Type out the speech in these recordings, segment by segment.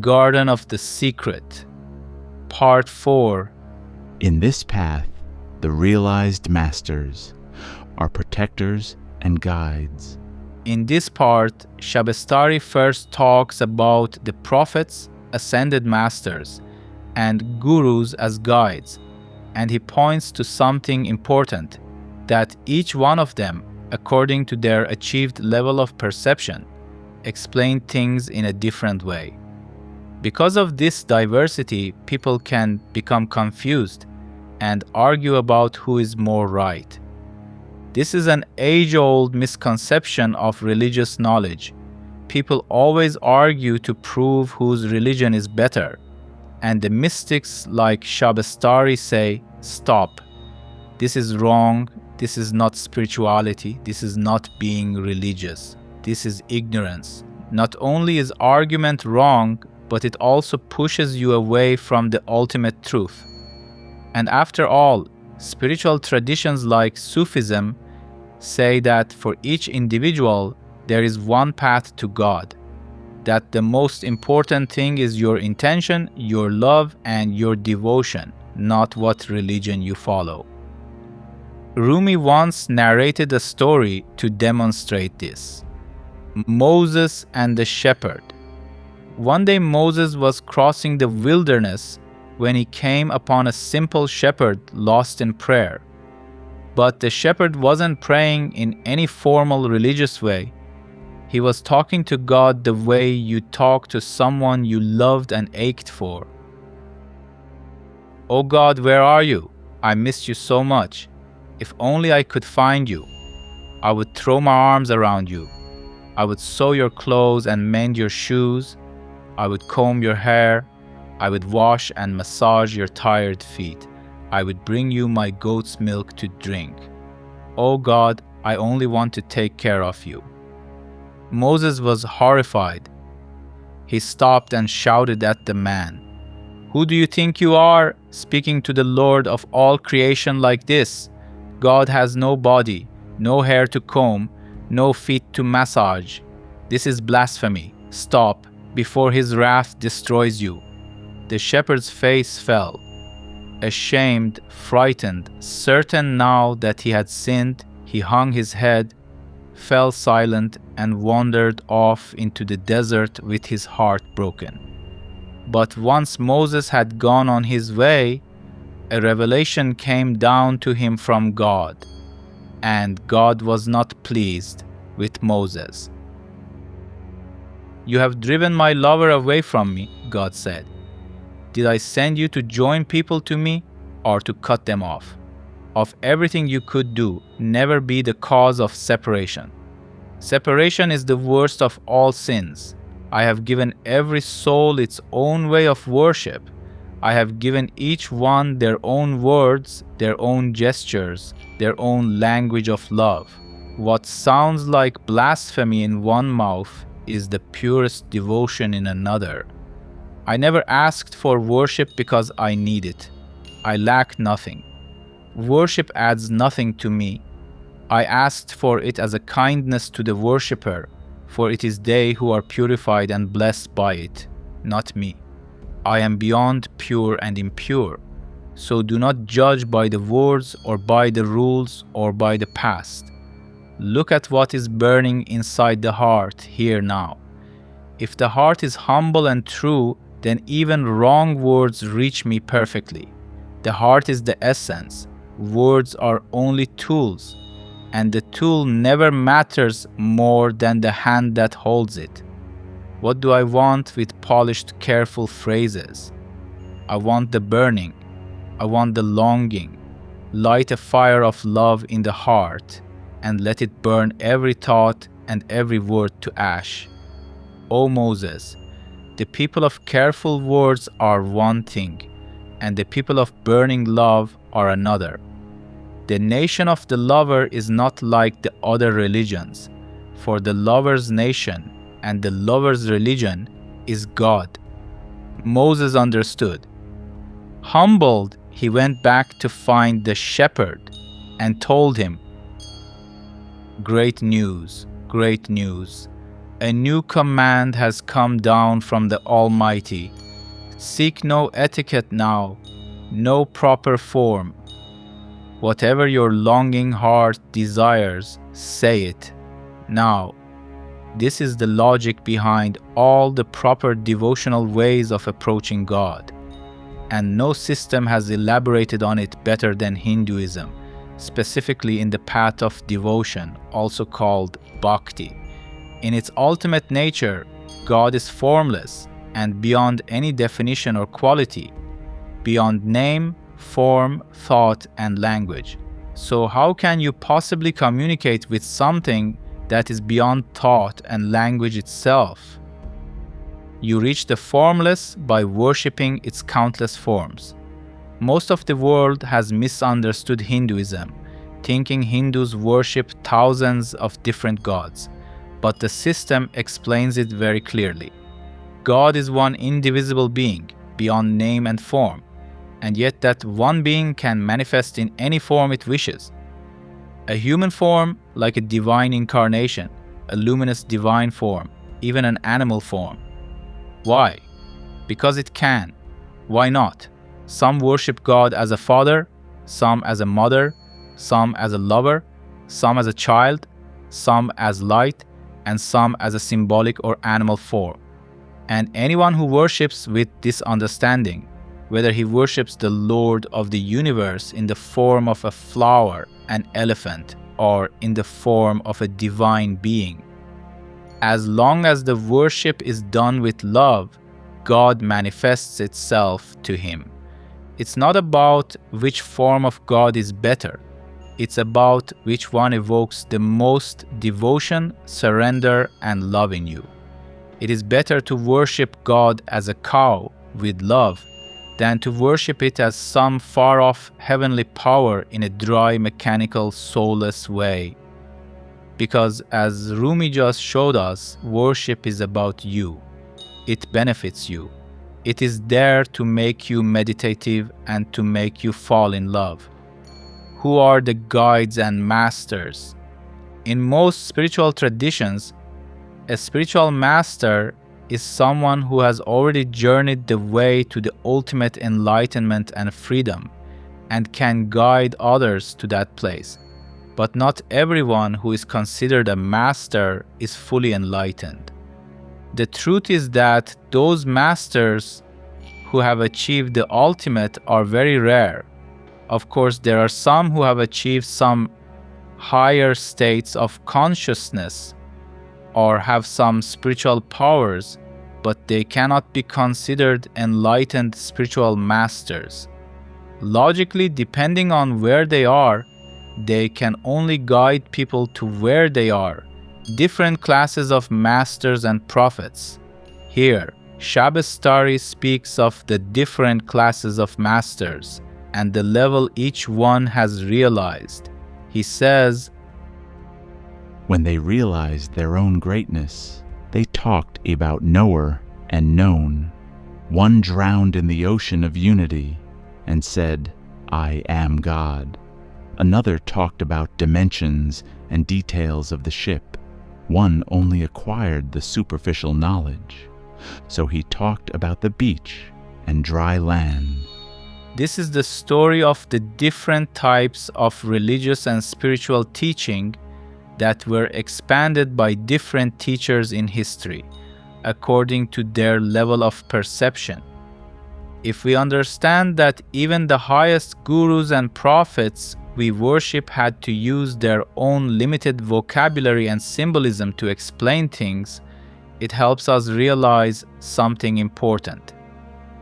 Garden of the Secret, Part 4. In this path, the realized masters are protectors and guides. In this part, Shabestari first talks about the prophets, ascended masters, and gurus as guides, and he points to something important, that each one of them, according to their achieved level of perception, explain things in a different way. Because of this diversity, people can become confused and argue about who is more right. This is an age-old misconception of religious knowledge. People always argue to prove whose religion is better, and the mystics like Shabestari say, "Stop. This is wrong. This is not spirituality. This is not being religious. This is ignorance." Not only is argument wrong, but it also pushes you away from the ultimate truth. And after all, spiritual traditions like Sufism say that for each individual, there is one path to God, that the most important thing is your intention, your love, and your devotion, not what religion you follow. Rumi once narrated a story to demonstrate this. Moses and the shepherd. One day Moses was crossing the wilderness when he came upon a simple shepherd lost in prayer. But the shepherd wasn't praying in any formal religious way. He was talking to God the way you talk to someone you loved and ached for. "Oh God, where are you? I missed you so much. If only I could find you. I would throw my arms around you. I would sew your clothes and mend your shoes. I would comb your hair. I would wash and massage your tired feet. I would bring you my goat's milk to drink. Oh God, I only want to take care of you." Moses was horrified. He stopped and shouted at the man, "Who do you think you are, speaking to the Lord of all creation like this? God has no body, no hair to comb, no feet to massage. This is blasphemy. Stop, before his wrath destroys you." The shepherd's face fell. Ashamed, frightened, certain now that he had sinned, he hung his head, fell silent, and wandered off into the desert with his heart broken. But once Moses had gone on his way, a revelation came down to him from God, and God was not pleased with Moses. "You have driven my lover away from me," God said. "Did I send you to join people to me or to cut them off? Of everything you could do, never be the cause of separation. Separation is the worst of all sins. I have given every soul its own way of worship. I have given each one their own words, their own gestures, their own language of love. What sounds like blasphemy in one mouth is the purest devotion in another. I never asked for worship because I need it. I lack nothing. Worship adds nothing to me. I asked for it as a kindness to the worshipper, for it is they who are purified and blessed by it, not me. I am beyond pure and impure, so do not judge by the words or by the rules or by the past. Look at what is burning inside the heart here now. If the heart is humble and true, then even wrong words reach me perfectly. The heart is the essence. Words are only tools, and the tool never matters more than the hand that holds it. What do I want with polished, careful phrases? I want the burning. I want the longing. Light a fire of love in the heart, and let it burn every thought and every word to ash. O Moses, the people of careful words are one thing, and the people of burning love are another. The nation of the lover is not like the other religions, for the lover's nation and the lover's religion is God. Moses understood. Humbled, he went back to find the shepherd and told him, "Great news, great news. A new command has come down from the Almighty. Seek no etiquette now, no proper form. Whatever your longing heart desires, say it now. This is the logic behind all the proper devotional ways of approaching God, and no system has elaborated on it better than Hinduism, specifically in the path of devotion, also called Bhakti. In its ultimate nature, God is formless and beyond any definition or quality, beyond name, form, thought, and language. So how can you possibly communicate with something that is beyond thought and language itself? You reach the formless by worshipping its countless forms. Most of the world has misunderstood Hinduism, thinking Hindus worship thousands of different gods, but the system explains it very clearly. God is one indivisible being, beyond name and form, and yet that one being can manifest in any form it wishes. A human form, like a divine incarnation, a luminous divine form, even an animal form. Why? Because it can. Why not? Some worship God as a father, some as a mother, some as a lover, some as a child, some as light, and some as a symbolic or animal form. And anyone who worships with this understanding, whether he worships the Lord of the universe in the form of a flower, an elephant, or in the form of a divine being, as long as the worship is done with love, God manifests itself to him. It's not about which form of God is better. It's about which one evokes the most devotion, surrender, and love in you. It is better to worship God as a cow with love than to worship it as some far-off heavenly power in a dry, mechanical, soulless way. Because as Rumi just showed us, worship is about you. It benefits you. It is there to make you meditative and to make you fall in love. Who are the guides and masters? In most spiritual traditions, a spiritual master is someone who has already journeyed the way to the ultimate enlightenment and freedom and can guide others to that place. But not everyone who is considered a master is fully enlightened. The truth is that those masters who have achieved the ultimate are very rare. Of course, there are some who have achieved some higher states of consciousness or have some spiritual powers, but they cannot be considered enlightened spiritual masters. Logically, depending on where they are, they can only guide people to where they are. Different classes of masters and prophets. Here, Shabestari speaks of the different classes of masters and the level each one has realized. He says, When they realized their own greatness, they talked about knower and known. One drowned in the ocean of unity and said, I am God. Another talked about dimensions and details of the ship. One only acquired the superficial knowledge. So he talked about the beach and dry land. This is the story of the different types of religious and spiritual teaching that were expanded by different teachers in history, according to their level of perception. If we understand that even the highest gurus and prophets we worship had to use their own limited vocabulary and symbolism to explain things, it helps us realize something important.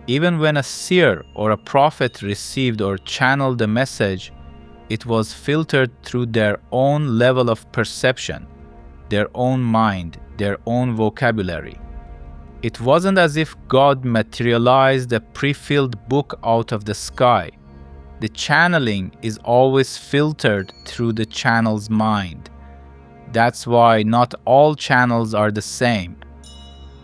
Even when a seer or a prophet received or channeled the message, it was filtered through their own level of perception, their own mind, their own vocabulary. It wasn't as if God materialized a pre-filled book out of the sky. The channeling is always filtered through the channel's mind. That's why not all channels are the same.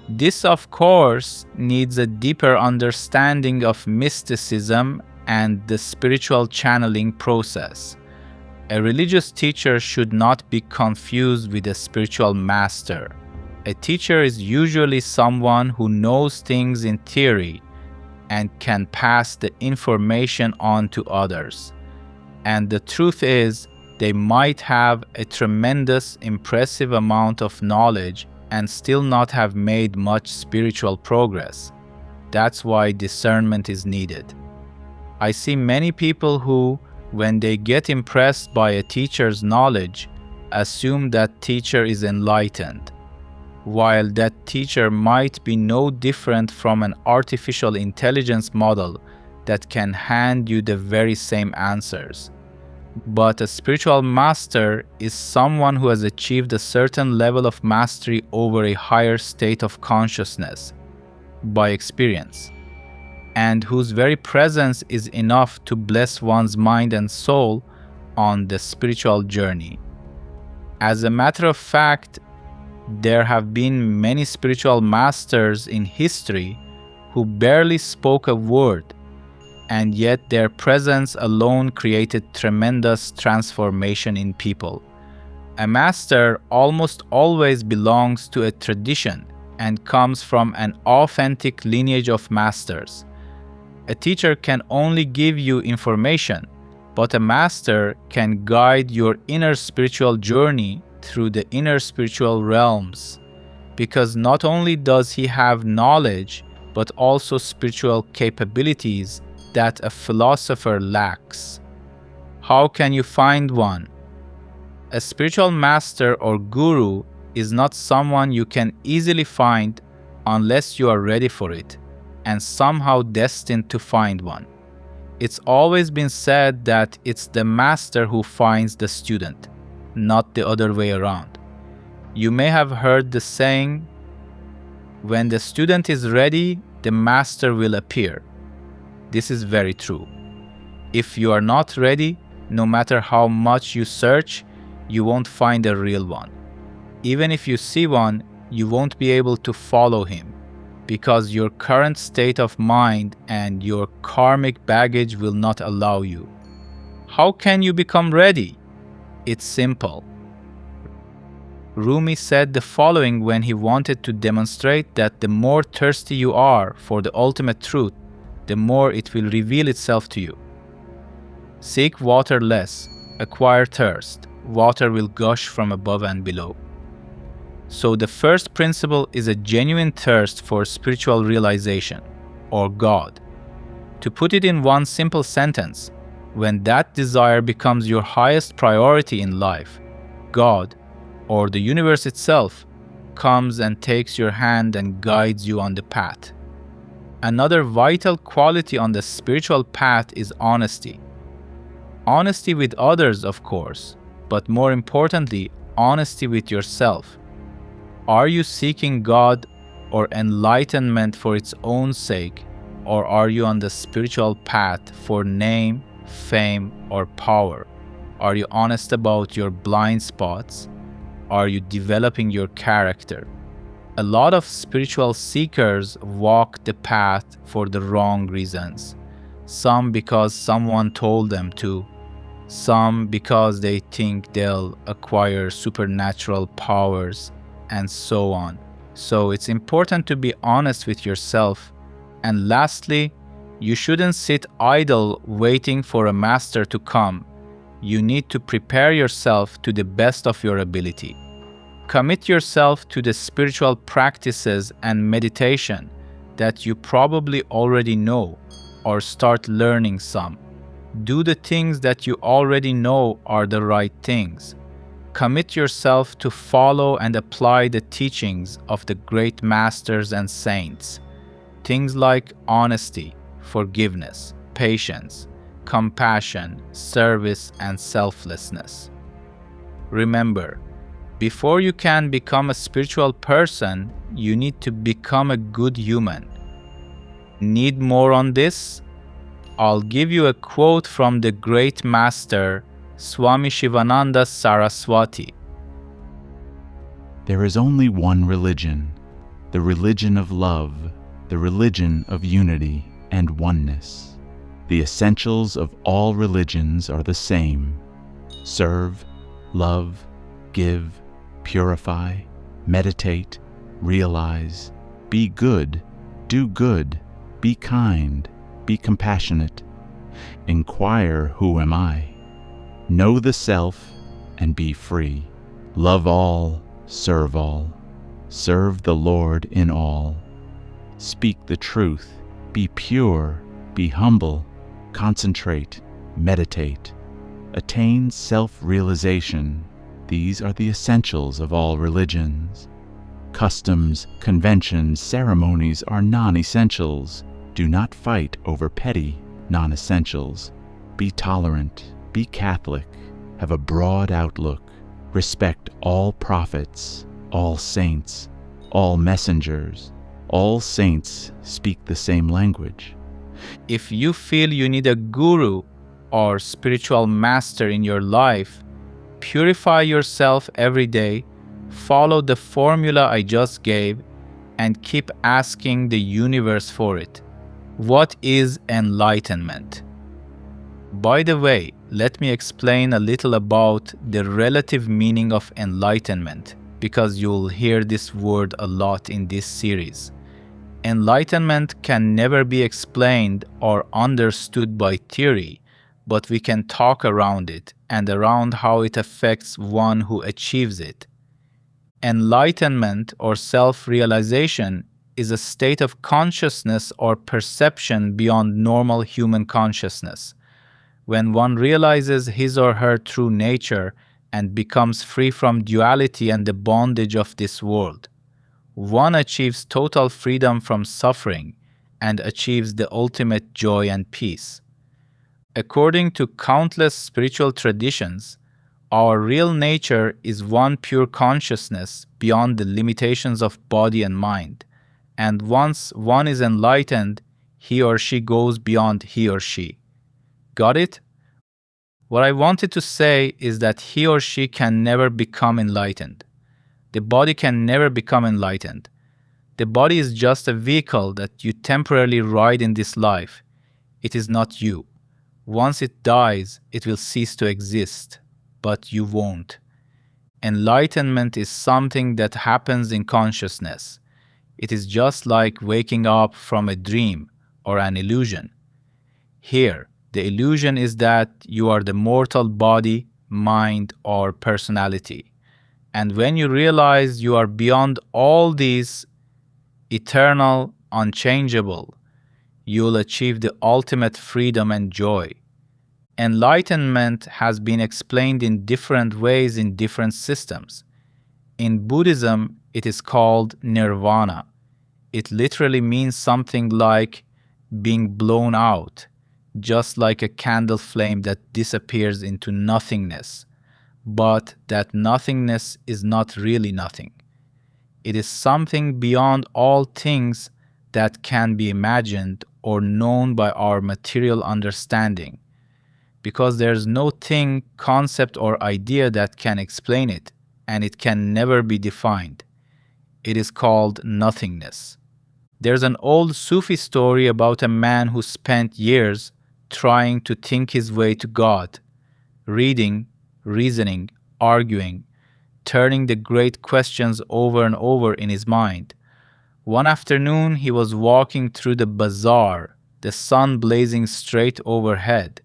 This, of course, needs a deeper understanding of mysticism and the spiritual channeling process. A religious teacher should not be confused with a spiritual master. A teacher is usually someone who knows things in theory and can pass the information on to others. And the truth is, they might have a tremendous, impressive amount of knowledge and still not have made much spiritual progress. That's why discernment is needed. I see many people who, when they get impressed by a teacher's knowledge, assume that teacher is enlightened, while that teacher might be no different from an artificial intelligence model that can hand you the very same answers. But a spiritual master is someone who has achieved a certain level of mastery over a higher state of consciousness by experience, and whose very presence is enough to bless one's mind and soul on the spiritual journey. As a matter of fact, there have been many spiritual masters in history who barely spoke a word, and yet their presence alone created tremendous transformation in people. A master almost always belongs to a tradition and comes from an authentic lineage of masters. A teacher can only give you information, but a master can guide your inner spiritual journey through the inner spiritual realms, because not only does he have knowledge, but also spiritual capabilities that a philosopher lacks. How can you find one? A spiritual master or guru is not someone you can easily find unless you are ready for it and somehow destined to find one. It's always been said that it's the master who finds the student, not the other way around. You may have heard the saying, when the student is ready, the master will appear. This is very true. If you are not ready, no matter how much you search, you won't find a real one. Even if you see one, you won't be able to follow him, because your current state of mind and your karmic baggage will not allow you. How can you become ready? It's simple. Rumi said the following when he wanted to demonstrate that the more thirsty you are for the ultimate truth, the more it will reveal itself to you. Seek water less, acquire thirst. Water will gush from above and below. So the first principle is a genuine thirst for spiritual realization, or God. To put it in one simple sentence, when that desire becomes your highest priority in life, God, or the universe itself, comes and takes your hand and guides you on the path. Another vital quality on the spiritual path is honesty. Honesty with others, of course, but more importantly, honesty with yourself. Are you seeking God or enlightenment for its own sake, or are you on the spiritual path for name, fame, or power? Are you honest about your blind spots? Are you developing your character? A lot of spiritual seekers walk the path for the wrong reasons. Some because someone told them to, some because they think they'll acquire supernatural powers, and so on. So it's important to be honest with yourself. And lastly, you shouldn't sit idle waiting for a master to come. You need to prepare yourself to the best of your ability. Commit yourself to the spiritual practices and meditation that you probably already know, or start learning some. Do the things that you already know are the right things. Commit yourself to follow and apply the teachings of the great masters and saints. Things like honesty, forgiveness, patience, compassion, service, and selflessness. Remember, before you can become a spiritual person, you need to become a good human. Need more on this? I'll give you a quote from the great master, Swami Shivananda Saraswati. There is only one religion, the religion of love, the religion of unity and oneness. The essentials of all religions are the same: serve, love, give, purify, meditate, realize, be good, do good, be kind, be compassionate. Inquire, who am I? Know the self and be free. Love all, serve the Lord in all. Speak the truth, be pure, be humble, concentrate, meditate. Attain self-realization. These are the essentials of all religions. Customs, conventions, ceremonies are non-essentials. Do not fight over petty non-essentials. Be tolerant, be Catholic, have a broad outlook, respect all prophets, all saints, all messengers. All saints speak the same language. If you feel you need a guru or spiritual master in your life, purify yourself every day, follow the formula I just gave, and keep asking the universe for it. What is enlightenment? By the way, let me explain a little about the relative meaning of enlightenment, because you'll hear this word a lot in this series. Enlightenment can never be explained or understood by theory, but we can talk around it and around how it affects one who achieves it. Enlightenment or self-realization is a state of consciousness or perception beyond normal human consciousness. When one realizes his or her true nature and becomes free from duality and the bondage of this world, one achieves total freedom from suffering and achieves the ultimate joy and peace. According to countless spiritual traditions, our real nature is one pure consciousness beyond the limitations of body and mind, and once one is enlightened, he or she goes beyond he or she. Got it? What I wanted to say is that he or she can never become enlightened. The body can never become enlightened. The body is just a vehicle that you temporarily ride in this life. It is not you. Once it dies, it will cease to exist, but you won't. Enlightenment is something that happens in consciousness. It is just like waking up from a dream or an illusion. Here, the illusion is that you are the mortal body, mind, or personality. And when you realize you are beyond all these, eternal, unchangeable, you'll achieve the ultimate freedom and joy. Enlightenment has been explained in different ways in different systems. In Buddhism, it is called nirvana. It literally means something like being blown out, just like a candle flame that disappears into nothingness. But that nothingness is not really nothing. It is something beyond all things that can be imagined or known by our material understanding, because there's no thing, concept, or idea that can explain it, and it can never be defined. It is called nothingness. There's an old Sufi story about a man who spent years trying to think his way to God, reading, reasoning, arguing, turning the great questions over and over in his mind. One afternoon, he was walking through the bazaar, the sun blazing straight overhead,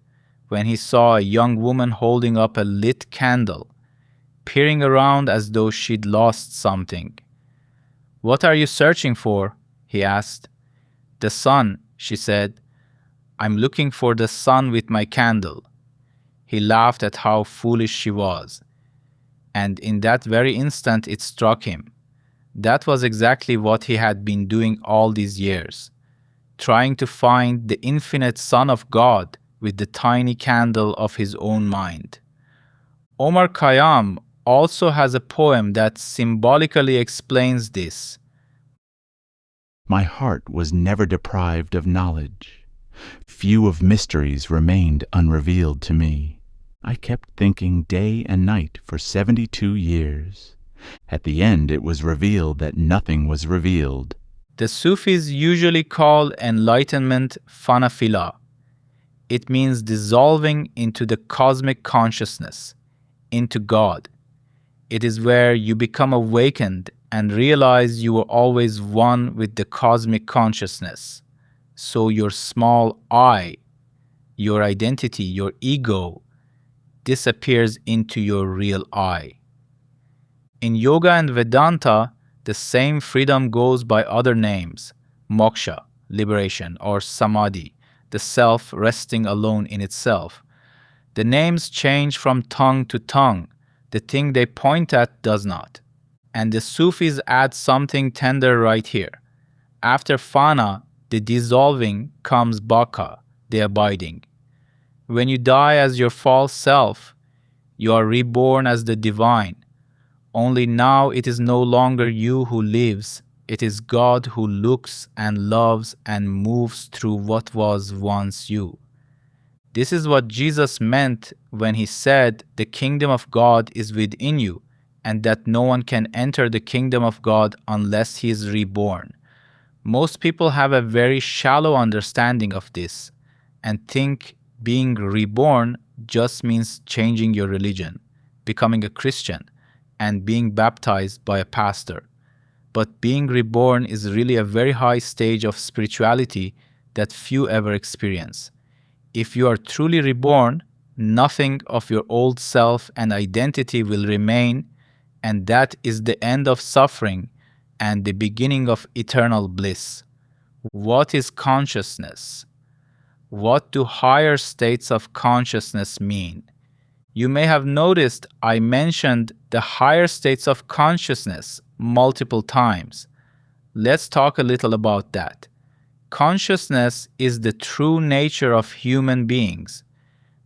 when he saw a young woman holding up a lit candle, peering around as though she'd lost something. "What are you searching for?" he asked. "The sun," she said. "I'm looking for the sun with my candle." He laughed at how foolish she was. And in that very instant it struck him. That was exactly what he had been doing all these years, trying to find the infinite Son of God with the tiny candle of his own mind. Omar Khayyam also has a poem that symbolically explains this. My heart was never deprived of knowledge. Few of mysteries remained unrevealed to me. I kept thinking day and night for 72 years. At the end it was revealed that nothing was revealed. The Sufis usually call enlightenment Fana. It means dissolving into the cosmic consciousness, into God. It is where you become awakened and realize you were always one with the cosmic consciousness. So your small I, your identity, your ego, disappears into your real I. In yoga and Vedanta, the same freedom goes by other names: moksha, liberation, or samadhi, the self resting alone in itself. The names change from tongue to tongue. The thing they point at does not. And the Sufis add something tender right here. After Fana, the dissolving, comes Baqa, the abiding. When you die as your false self, you are reborn as the divine. Only now it is no longer you who lives, it is God who looks and loves and moves through what was once you. This is what Jesus meant when he said the kingdom of God is within you, and that no one can enter the kingdom of God unless he is reborn. Most people have a very shallow understanding of this and think being reborn just means changing your religion, becoming a Christian, and being baptized by a pastor. But being reborn is really a very high stage of spirituality that few ever experience. If you are truly reborn, nothing of your old self and identity will remain, and that is the end of suffering and the beginning of eternal bliss. What is consciousness? What do higher states of consciousness mean? You may have noticed I mentioned the higher states of consciousness multiple times. Let's talk a little about that. Consciousness is the true nature of human beings.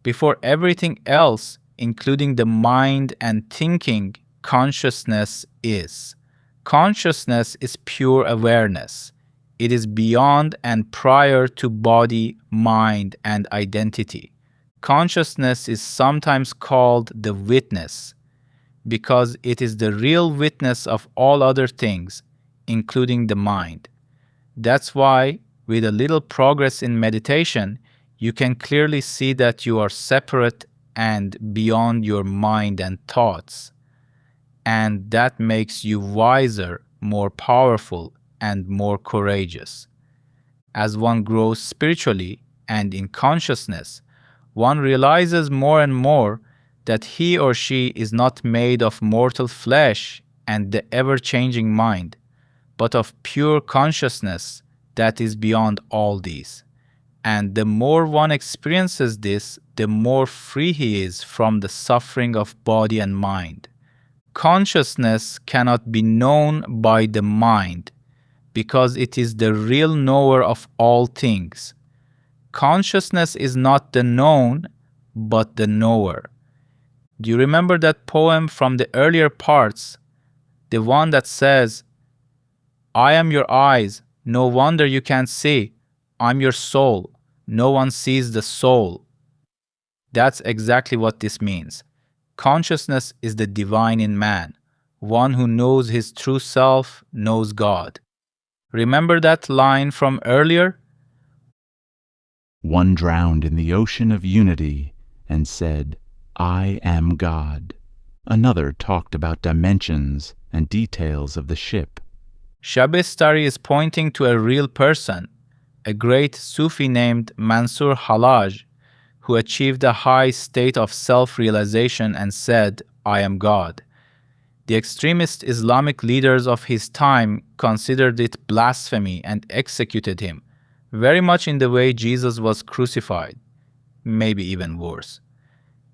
Before everything else, including the mind and thinking, consciousness is. Consciousness is pure awareness. It is beyond and prior to body, mind, and identity. Consciousness is sometimes called the witness because it is the real witness of all other things, including the mind. That's why, with a little progress in meditation, you can clearly see that you are separate and beyond your mind and thoughts. And that makes you wiser, more powerful, and more courageous. As one grows spiritually and in consciousness, one realizes more and more that he or she is not made of mortal flesh and the ever-changing mind, but of pure consciousness that is beyond all these. And the more one experiences this, the more free he is from the suffering of body and mind. Consciousness cannot be known by the mind because it is the real knower of all things. Consciousness is not the known, but the knower. Do you remember that poem from the earlier parts? The one that says, I am your eyes, no wonder you can't see. I'm your soul, no one sees the soul. That's exactly what this means. Consciousness is the divine in man. One who knows his true self knows God. Remember that line from earlier? One drowned in the ocean of unity and said, I am God. Another talked about dimensions and details of the ship. Shabestari is pointing to a real person, a great Sufi named Mansur Hallaj, who achieved a high state of self-realization and said, I am God. The extremist Islamic leaders of his time considered it blasphemy and executed him, very much in the way Jesus was crucified, maybe even worse.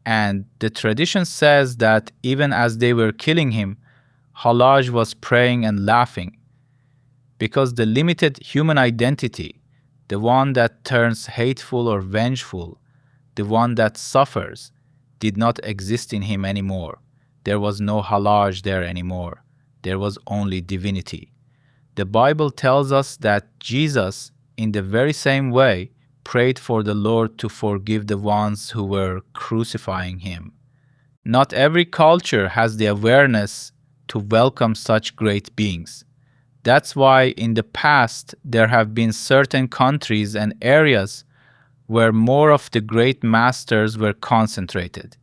And the tradition says that even as they were killing him, Hallaj was praying and laughing, because the limited human identity, the one that turns hateful or vengeful, the one that suffers, did not exist in him anymore. There was no Hallaj there anymore. There was only divinity. The Bible tells us that Jesus, in the very same way, prayed for the Lord to forgive the ones who were crucifying him. Not every culture has the awareness to welcome such great beings. That's why in the past there have been certain countries and areas where more of the great masters were concentrated.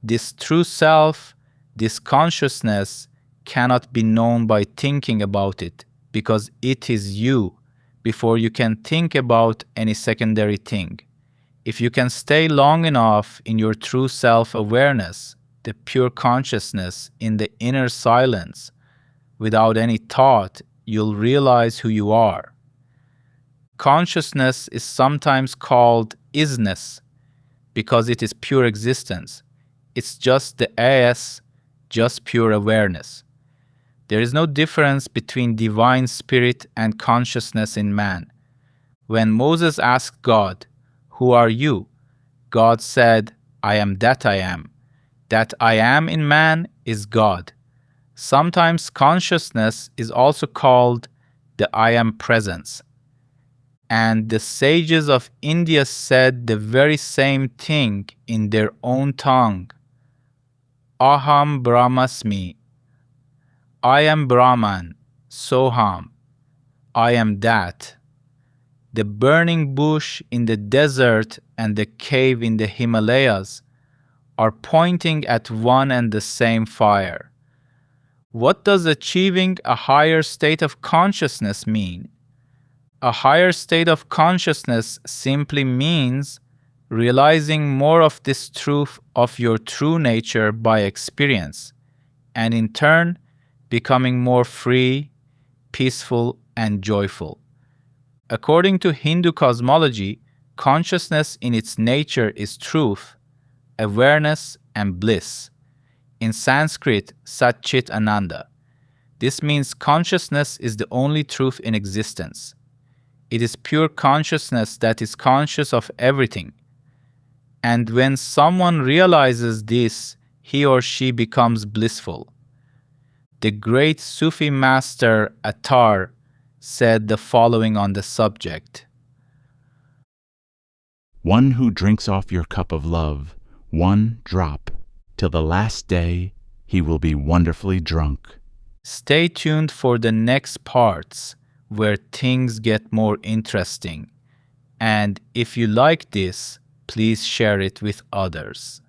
This true self, this consciousness, cannot be known by thinking about it, because it is you before you can think about any secondary thing. If you can stay long enough in your true self-awareness, the pure consciousness in the inner silence, without any thought, you'll realize who you are. Consciousness is sometimes called isness because it is pure existence. It's just the as, just pure awareness. There is no difference between divine spirit and consciousness in man. When Moses asked God, "Who are you?" God said, "I am that I am." That I am in man is God. Sometimes consciousness is also called the I am presence. And the sages of India said the very same thing in their own tongue. Aham Brahmasmi. I am Brahman, Soham. I am that. The burning bush in the desert and the cave in the Himalayas are pointing at one and the same fire. What does achieving a higher state of consciousness mean? A higher state of consciousness simply means realizing more of this truth of your true nature by experience, and in turn, becoming more free, peaceful, and joyful. According to Hindu cosmology, consciousness in its nature is truth, awareness, and bliss. In Sanskrit, Sat Chit Ananda. This means consciousness is the only truth in existence. It is pure consciousness that is conscious of everything. And when someone realizes this, he or she becomes blissful. The great Sufi master Attar said the following on the subject. One who drinks off your cup of love, one drop, till the last day he will be wonderfully drunk. Stay tuned for the next parts where things get more interesting. And if you like this, please share it with others.